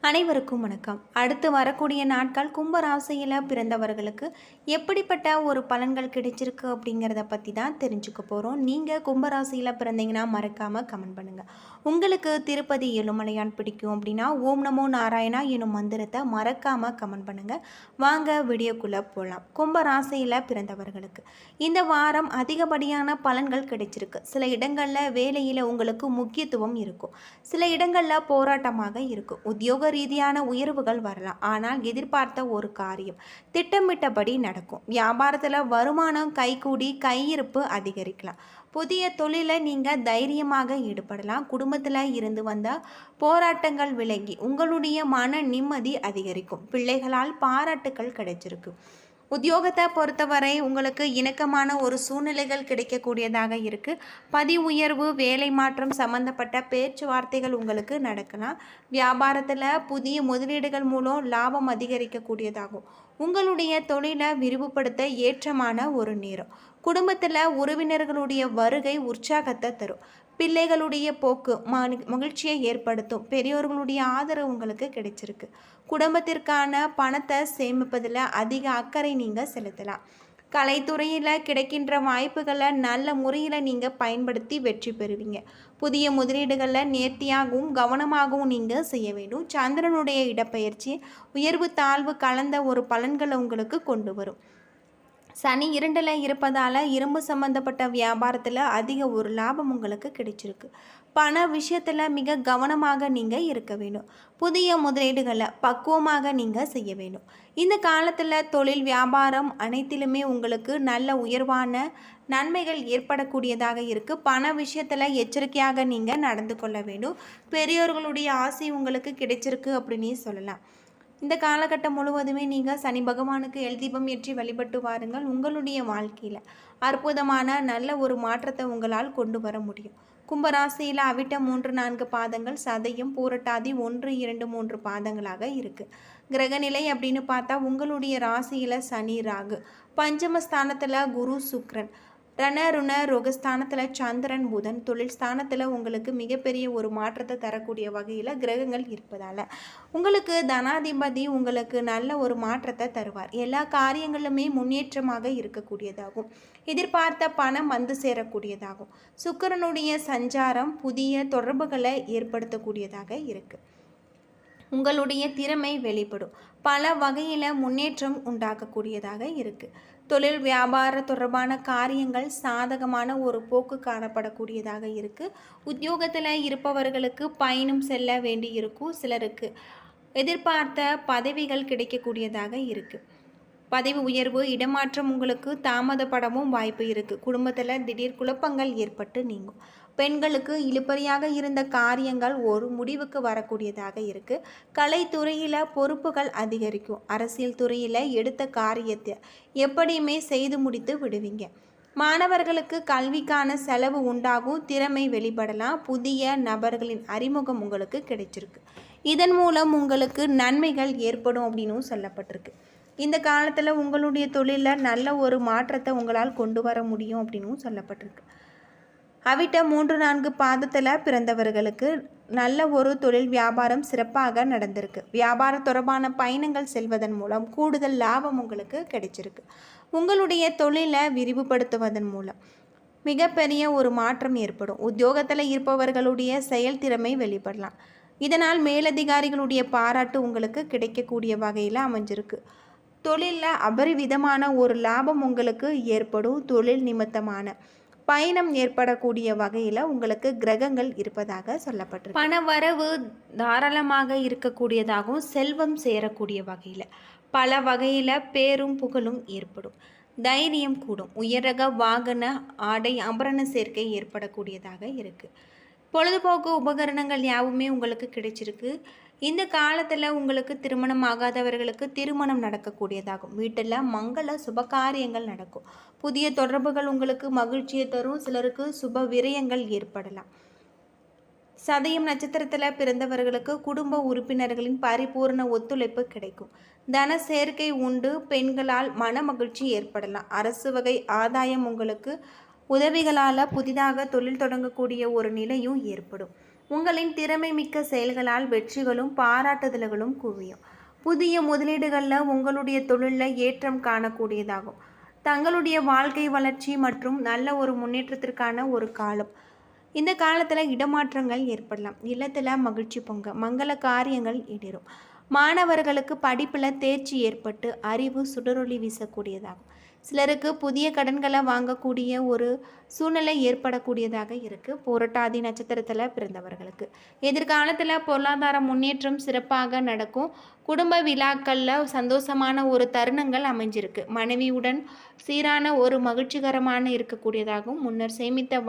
அனைவருக்கும் வணக்கம். அடுத்து வரக்கூடிய நாட்கள் கும்ப ராசியில் பிறந்தவர்களுக்கு எப்படிப்பட்ட ஒரு பலன்கள் கிடைச்சிருக்கு அப்படிங்கிறத பற்றி தான் தெரிஞ்சுக்க போகிறோம். நீங்கள் கும்ப ராசியில் பிறந்தீங்கன்னா மறக்காமல் கமெண்ட் பண்ணுங்கள். உங்களுக்கு திருப்பதி ஏழுமலையான் பிடிக்கும் அப்படின்னா ஓம் நமோ நாராயணா எனும் மந்திரத்தை மறக்காமல் கமெண்ட் பண்ணுங்கள். வாங்க வீடியோக்குள்ளே போகலாம். கும்ப ராசியில் பிறந்தவர்களுக்கு இந்த வாரம் அதிகப்படியான பலன்கள் கிடைச்சிருக்கு. சில இடங்களில் வேலையில் உங்களுக்கு முக்கியத்துவம் இருக்கும், சில இடங்களில் போராட்டமாக இருக்கும். உத்தியோக ரீதியான உயர்வுகள் வரலாம், ஆனால் எதிர்பார்த்த ஒரு காரியம் திட்டமிட்டபடி நடக்கும். வியாபாரத்தில் வருமானம் கைகூடி கையிருப்பு அதிகரிக்கலாம். புதிய தொழிலை நீங்கள் தைரியமாக ஈடுபடலாம். குடும்பத்தில் இருந்து வந்த போராட்டங்கள் விலகி உங்களுடைய மன நிம்மதி அதிகரிக்கும். பிள்ளைகளால் பாராட்டுக்கள் கிடைச்சிருக்கு. உத்தியோகத்தை பொறுத்தவரை உங்களுக்கு இணக்கமான ஒரு சூழ்நிலைகள் கிடைக்கக்கூடியதாக இருக்குது. பதிவு உயர்வு, வேலை மாற்றம் சம்பந்தப்பட்ட பேச்சுவார்த்தைகள் உங்களுக்கு நடக்கலாம். வியாபாரத்தில் புதிய முதலீடுகள் மூலம் லாபம் அதிகரிக்கக்கூடியதாகும். உங்களுடைய தொழிலை விரிவுபடுத்த ஏற்றமான ஒரு நேரம். குடும்பத்தில் உறவினர்களுடைய வருகை உற்சாகத்தை தரும். பிள்ளைகளுடைய போக்கு மகிழ்ச்சியை ஏற்படுத்தும். பெரியோர்களுடைய ஆதரவு உங்களுக்கு கிடைச்சிருக்கு. குடும்பத்திற்கான பணத்தை சேமிப்பதில் அதிக அக்கறை நீங்கள் செலுத்தலாம். கலைத்துறையில் கிடைக்கின்ற வாய்ப்புகளை நல்ல முறையில் நீங்கள் பயன்படுத்தி வெற்றி பெறுவீங்க. புதிய முதலீடுகளில் நேர்த்தியாகவும் கவனமாகவும் நீங்கள் செய்ய வேண்டும். சந்திரனுடைய இடப்பெயர்ச்சி உயர்வு தாழ்வு கலந்த ஒரு பலன்களை உங்களுக்கு கொண்டு வரும். சனி 2ல் இருப்பதால் இரும்பு சம்பந்தப்பட்ட வியாபாரத்தில் அதிக ஒரு லாபம் உங்களுக்கு கிடைச்சிருக்கு. பண விஷயத்தில் மிக கவனமாக நீங்கள் இருக்க வேண்டும். புதிய முதலீடுகளை பக்குவமாக நீங்கள் செய்ய வேண்டும். இந்த காலத்தில் தொழில் வியாபாரம் அனைத்திலுமே உங்களுக்கு நல்ல உயர்வான நன்மைகள் ஏற்படக்கூடியதாக இருக்குது. பண விஷயத்தில் எச்சரிக்கையாக நீங்கள் நடந்து கொள்ள வேண்டும். பெரியோர்களுடைய ஆசை உங்களுக்கு கிடைச்சிருக்கு அப்படின்னு சொல்லலாம். இந்த காலகட்டம் முழுவதுமே நீங்கள் சனி பகவானுக்கு தீபம் ஏற்றி வழிபட்டு வாருங்கள். உங்களுடைய வாழ்க்கையில் அற்புதமான நல்ல ஒரு மாற்றத்தை உங்களால் கொண்டு வர முடியும். கும்பராசியில் அவிட்டம் 3-4 பாதங்கள், சதயம் பூரட்டாதி 1-2-3 பாதங்களாக இருக்குது. கிரகநிலை அப்படின்னு பார்த்தா உங்களுடைய ராசியில் சனி ராகு, பஞ்சமஸ்தானத்தில் குரு சுக்ரன், ருண ரோகஸ்தானத்தில் சந்திரன் புதன், தொழில் ஸ்தானத்தில் உங்களுக்கு மிகப்பெரிய ஒரு மாற்றத்தை தரக்கூடிய வகையில் கிரகங்கள் இருப்பதால் உங்களுக்கு தனாதிபதி உங்களுக்கு நல்ல ஒரு மாற்றத்தை தருவார். எல்லா காரியங்களுமே முன்னேற்றமாக இருக்கக்கூடியதாகும். எதிர்பார்த்த பணம் வந்து சேரக்கூடியதாகும். சுக்கிரனுடைய சஞ்சாரம் புதிய தொடர்புகளை ஏற்படுத்தக்கூடியதாக இருக்குது. உங்களுடைய திறமை வெளிப்படும். பல வகையில் முன்னேற்றம் உண்டாக்கக்கூடியதாக இருக்குது. தொழில் வியாபார தொடர்பான காரியங்கள் சாதகமான ஒரு போக்கு காணப்படக்கூடியதாக இருக்குது. உத்தியோகத்தில் இருப்பவர்களுக்கு பயணம் செல்ல வேண்டி இருக்கும். சிலருக்கு எதிர்பார்த்த பதவிகள் கிடைக்கக்கூடியதாக இருக்குது. பதவி உயர்வு, இடமாற்றம் உங்களுக்கு தாமதப்படவும் வாய்ப்பு இருக்குது. குடும்பத்தில் திடீர் குழப்பங்கள் ஏற்பட்டு நீங்கும். பெண்களுக்கு இழுபறியாக இருந்த காரியங்கள் ஒரு முடிவுக்கு வரக்கூடியதாக இருக்குது. கலைத்துறையில் பொறுப்புகள் அதிகரிக்கும். அரசியல் துறையில் எடுத்த காரியத்தை எப்படியுமே செய்து முடித்து விடுவீங்க. மாணவர்களுக்கு கல்விக்கான செலவு உண்டாகும். திறமை வெளிப்படலாம். புதிய நபர்களின் அறிமுகம் உங்களுக்கு கிடைச்சிருக்கு. இதன் மூலம் உங்களுக்கு நன்மைகள் ஏற்படும் அப்படின்னும் சொல்லப்பட்டிருக்கு. இந்த காலத்தில் உங்களுடைய தொழிலில் நல்ல ஒரு மாற்றத்தை உங்களால் கொண்டு வர முடியும் அப்படின்னும் சொல்லப்பட்டிருக்கு. அவிட்டம் 3-4 பாதத்தில் பிறந்தவர்களுக்கு நல்ல ஒரு தொழில் வியாபாரம் சிறப்பாக நடந்திருக்கு. வியாபார தொடர்பான பயணங்கள் செல்வதன் மூலம் கூடுதல் லாபம் உங்களுக்கு கிடைச்சிருக்கு. உங்களுடைய தொழிலை விரிவுபடுத்துவதன் மூலம் மிகப்பெரிய ஒரு மாற்றம் ஏற்படும். உத்தியோகத்தில் இருப்பவர்களுடைய செயல்திறமை வெளிப்படலாம். இதனால் மேலதிகாரிகளுடைய பாராட்டு உங்களுக்கு கிடைக்கக்கூடிய வகையில் அமைஞ்சிருக்கு. தொழிலில் அபரிவிதமான ஒரு லாபம் உங்களுக்கு ஏற்படும். தொழில் நிமித்தமான பயணம் ஏற்படக்கூடிய வகையில் உங்களுக்கு கிரகங்கள் இருப்பதாக சொல்லப்பட்டிருக்கு. பண வரவு தாராளமாக இருக்கக்கூடியதாகவும் செல்வம் சேரக்கூடிய வகையில் பல வகையில் பேரும் புகழும் ஏற்படும். தைரியம் கூடும். உயரக வாகன ஆடை ஆபரண சேர்க்கை ஏற்படக்கூடியதாக இருக்குது. பொழுதுபோக்கு உபகரணங்கள் யாவுமே உங்களுக்கு கிடைச்சிருக்கு. இந்த காலத்தில் உங்களுக்கு திருமணம் ஆகாதவர்களுக்கு திருமணம் நடக்கக்கூடியதாகும். வீட்டில் மங்கள சுபகாரியங்கள் நடக்கும். புதிய தொடர்புகள் உங்களுக்கு மகிழ்ச்சியை தரும். சிலருக்கு சுப விரயங்கள் ஏற்படலாம். சதயம் நட்சத்திரத்தில் பிறந்தவர்களுக்கு குடும்ப உறுப்பினர்களின் பரிபூர்ண ஒத்துழைப்பு கிடைக்கும். தன சேர்க்கை உண்டு. பெண்களால் மன மகிழ்ச்சி ஏற்படலாம். அரசு வகை ஆதாயம் உங்களுக்கு உதவிகளால் புதிதாக தொழில் தொடங்கக்கூடிய ஒரு நிலையும் ஏற்படும். உங்களின் திறமை மிக்க செயல்களால் வெற்றிகளும் பாராட்டுதல்களும் குவியும். புதிய முதலீடுகளில் உங்களுடைய தொழிலில் ஏற்றம் காணக்கூடியதாகும். தங்களுடைய வாழ்க்கை வளர்ச்சி மற்றும் நல்ல ஒரு முன்னேற்றத்திற்கான ஒரு காலம். இந்த காலத்தில் இடமாற்றங்கள் ஏற்படலாம். இல்லத்தில் மகிழ்ச்சி பொங்க, மங்கள காரியங்கள் ஈடேறும். மாணவர்களுக்கு படிப்பில் தேர்ச்சி ஏற்பட்டு அறிவு சுடரொளி வீசக்கூடியதாகும். சிலருக்கு புதிய கடன்களை வாங்கக்கூடிய ஒரு சூழ்நிலை ஏற்படக்கூடியதாக இருக்குது. புரட்டாதி நட்சத்திரத்தில் பிறந்தவர்களுக்கு எதிர்காலத்தில் பொருளாதார முன்னேற்றம் சிறப்பாக நடக்கும். குடும்ப விழாக்களில் சந்தோஷமான ஒரு தருணங்கள் அமைஞ்சிருக்கு. மனைவியுடன் சீரான ஒரு மகிழ்ச்சிகரமான இருக்கக்கூடியதாகவும் முன்னர் சேமித்த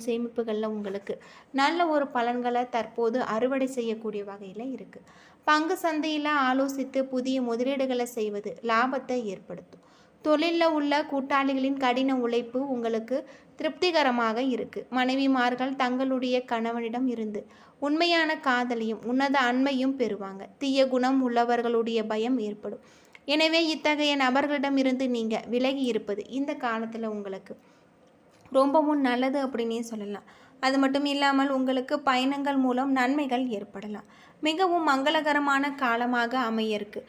சேமிப்புகளில் உங்களுக்கு நல்ல ஒரு பலன்களை தற்போது அறுவடை செய்யக்கூடிய வகையில் இருக்குது. பங்கு சந்தையில் ஆலோசித்து புதிய முதலீடுகளை செய்வது லாபத்தை ஏற்படுத்தும். தொழிலில் உள்ள கூட்டாளிகளின் கடின உழைப்பு உங்களுக்கு திருப்திகரமாக இருக்குது. மனைவிமார்கள் தங்களுடைய கணவனிடம் இருந்து உண்மையான காதலையும் உன்னத அண்மையும் பெறுவாங்க. தீய குணம் உள்ளவர்களுடைய பயம் ஏற்படும். எனவே இத்தகைய நபர்களிடம் இருந்து நீங்கள் விலகி இருப்பது இந்த காலத்தில் உங்களுக்கு ரொம்பவும் நல்லது அப்படின்னே சொல்லலாம். அது மட்டும் இல்லாமல் உங்களுக்கு பயணங்கள் மூலம் நன்மைகள் ஏற்படலாம். மிகவும் மங்களகரமான காலமாக அமைய இருக்கு.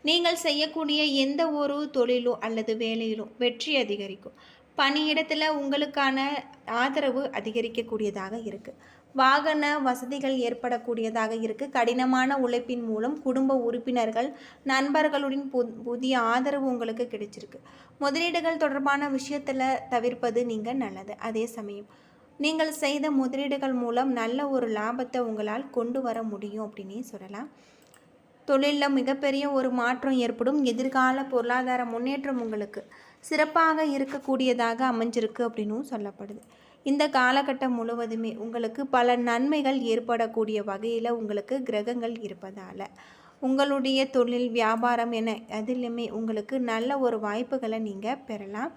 நீங்கள் செய்யக்கூடிய எந்த ஒரு தொழிலோ அல்லது வேலையிலோ வெற்றி அதிகரிக்கும். பணியிடத்தில் உங்களுக்கான ஆதரவு அதிகரிக்கக்கூடியதாக இருக்குது. வாகன வசதிகள் ஏற்படக்கூடியதாக இருக்குது. கடினமான உழைப்பின் மூலம் குடும்ப உறுப்பினர்கள் நண்பர்களுடன் புதிய ஆதரவு உங்களுக்கு கிடைச்சிருக்கு. முதலீடுகள் தொடர்பான விஷயத்தில் தவிர்ப்பது நீங்கள் நல்லது. அதே சமயம் நீங்கள் செய்த முதலீடுகள் மூலம் நல்ல ஒரு லாபத்தை உங்களால் கொண்டு வர முடியும் அப்படின்னே சொல்லலாம். தொழிலில் மிகப்பெரிய ஒரு மாற்றம் ஏற்படும். எதிர்கால பொருளாதார முன்னேற்றம் உங்களுக்கு சிறப்பாக இருக்கக்கூடியதாக அமைஞ்சிருக்கு அப்படின்னும் சொல்லப்படுது. இந்த காலகட்டம் முழுவதுமே உங்களுக்கு பல நன்மைகள் ஏற்படக்கூடிய வகையில் உங்களுக்கு கிரகங்கள் இருப்பதால் உங்களுடைய தொழில் வியாபாரம் என அதிலுமே உங்களுக்கு நல்ல ஒரு வாய்ப்புகளை நீங்கள் பெறலாம்.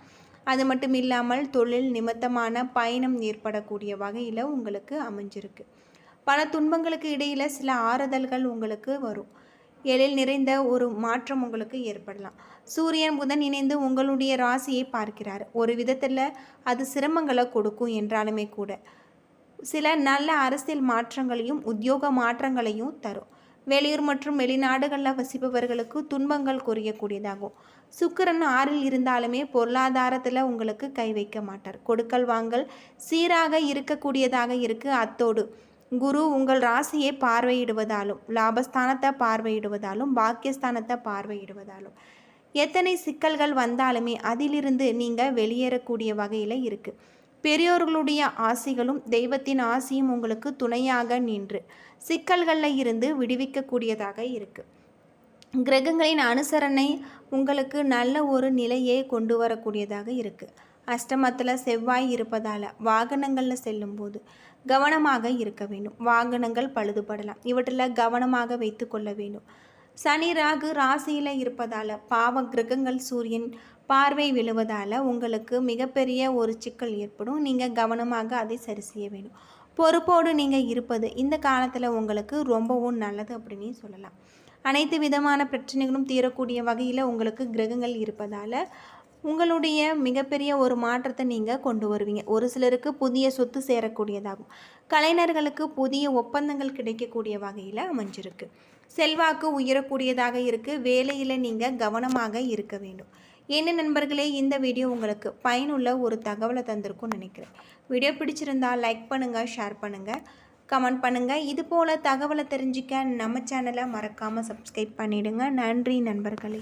அது மட்டும் இல்லாமல் தொழில் நிமித்தமான பயணம் ஏற்படக்கூடிய வகையில் உங்களுக்கு அமைஞ்சிருக்கு. பல துன்பங்களுக்கு இடையில் சில ஆறுதல்கள் உங்களுக்கு வரும். எழில் நிறைந்த ஒரு மாற்றம் உங்களுக்கு ஏற்படலாம். சூரியன் புதன் இணைந்து உங்களுடைய ராசியை பார்க்கிறார். ஒரு விதத்தில் அது சிரமங்களை கொடுக்கும் என்றாலுமே கூட சில நல்ல அரசியல் மாற்றங்களையும் உத்தியோக மாற்றங்களையும் தரும். வெளியூர் மற்றும் வெளிநாடுகளில் வசிப்பவர்களுக்கு துன்பங்கள் குறையக்கூடியதாகும். சுக்கிரன் 6ல் இருந்தாலுமே பொருளாதாரத்தில் உங்களுக்கு கை வைக்க மாட்டார். கொடுக்கல் வாங்கல் சீராக இருக்கக்கூடியதாக இருக்குது. அத்தோடு குரு உங்கள் ராசியை பார்வையிடுவதாலும் லாபஸ்தானத்தை பார்வையிடுவதாலும் பாக்கியஸ்தானத்தை பார்வையிடுவதாலும் எத்தனை சிக்கல்கள் வந்தாலுமே அதிலிருந்து நீங்கள் வெளியேறக்கூடிய வகையில் இருக்குது. பெரியோர்களுடைய ஆசிகளும் தெய்வத்தின் ஆசியும் உங்களுக்கு துணையாக நின்று சிக்கல்களில் இருந்து விடுவிக்கக்கூடியதாக இருக்குது. கிரகங்களின் அனுசரணை உங்களுக்கு நல்ல ஒரு நிலையை கொண்டு வரக்கூடியதாக இருக்குது. அஷ்டமத்தில் செவ்வாய் இருப்பதால் வாகனங்களில் செல்லும்போது கவனமாக இருக்க வேண்டும். வாகனங்கள் பழுதுபடலாம். இவற்றில் கவனமாக வைத்து கொள்ள வேண்டும். சனி ராகு ராசியில் இருப்பதால் பாவ கிரகங்கள் சூரியன் பார்வை விழுவதால் உங்களுக்கு மிகப்பெரிய ஒரு சிக்கல் ஏற்படும். நீங்கள் கவனமாக அதை சரி செய்ய வேண்டும். பொறுப்போடு நீங்கள் இருப்பது இந்த காலத்தில் உங்களுக்கு ரொம்பவும் நல்லது அப்படின்னு சொல்லலாம். அனைத்து விதமான பிரச்சனைகளும் தீரக்கூடிய வகையில் உங்களுக்கு கிரகங்கள் இருப்பதால் உங்களுடைய மிகப்பெரிய ஒரு மாற்றத்தை நீங்கள் கொண்டு வருவீங்க. ஒரு சிலருக்கு புதிய சொத்து சேரக்கூடியதாகும். கலைஞர்களுக்கு புதிய ஒப்பந்தங்கள் கிடைக்கக்கூடிய வகையில் அமைஞ்சிருக்கு. செல்வாக்கு உயரக்கூடியதாக இருக்குது. வேலையில் நீங்கள் கவனமாக இருக்க வேண்டும். என்ன நண்பர்களே, இந்த வீடியோ உங்களுக்கு பயனுள்ள ஒரு தகவலை தந்திருக்கும்னு நினைக்கிறேன். வீடியோ பிடிச்சிருந்தால் லைக் பண்ணுங்கள், ஷேர் பண்ணுங்கள், கமெண்ட் பண்ணுங்கள். இது போல் தகவலை தெரிஞ்சிக்க நம்ம சேனலை மறக்காமல் சப்ஸ்கிரைப் பண்ணிவிடுங்க. நன்றி நண்பர்களே.